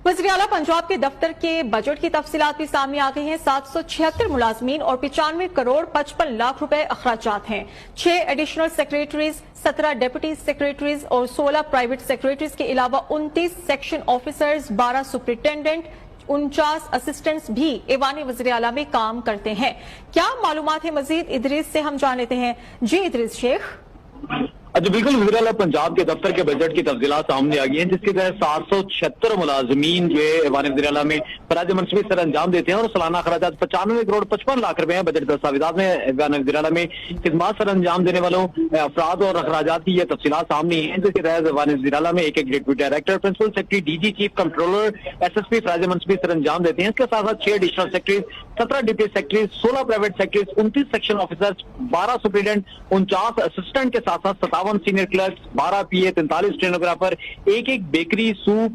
वज़ीर आला पंजाब के दफ्तर के बजट की तफसीलात भी सामने आ गई हैं। 776 मुलाजमीन और 95 करोड़ 55 लाख रुपए अखराजात हैं। 6 एडिशनल सेक्रेटरीज, 17 डेप्यूटी सेक्रेटरीज और 16 प्राइवेट सेक्रेटरीज के अलावा 29 सेक्शन ऑफिसर्स, 12 सुपरिटेंडेंट, 49 असिस्टेंट्स भी ऐवान वज़ीर आला में काम करते हैं। क्या मालूमात है मजीद इदरीस से हम जान लेते हैं। जी इदरीस शेख। अच्छा, बिल्कुल वज़ीर आला पंजाब के दफ्तर के बजट की तफसीलात सामने आ गई हैं, जिसके तहत 776 मुलाजमीन जो है ऐवान वज़ीर आला में फराज मनसबी सर अंजाम देते हैं और सालाना अखराजात 95 करोड़ 55 लाख रुपए हैं। बजट दस्तावेजात में ऐवान वज़ीर आला में खिदमत सर अंजाम देने वालों अफराद और अखराजात की यह तफसीलात सामने हैं, जिसके तहत ऐवान वज़ीर आला में एक deputy director, principal secretary, DG, chief controller, SSP फराज मनसबी सर अंजाम देते हैं। इसके साथ साथ 6 additional secretaries, 17 deputy secretaries, 16 private secretaries, 29 section officers, 12 superintendent, 49 assistant के साथ साथ 57 सीनियर क्लर्क, 12 PA, 43 स्टेनोग्राफर, एक बेकरी, सूप,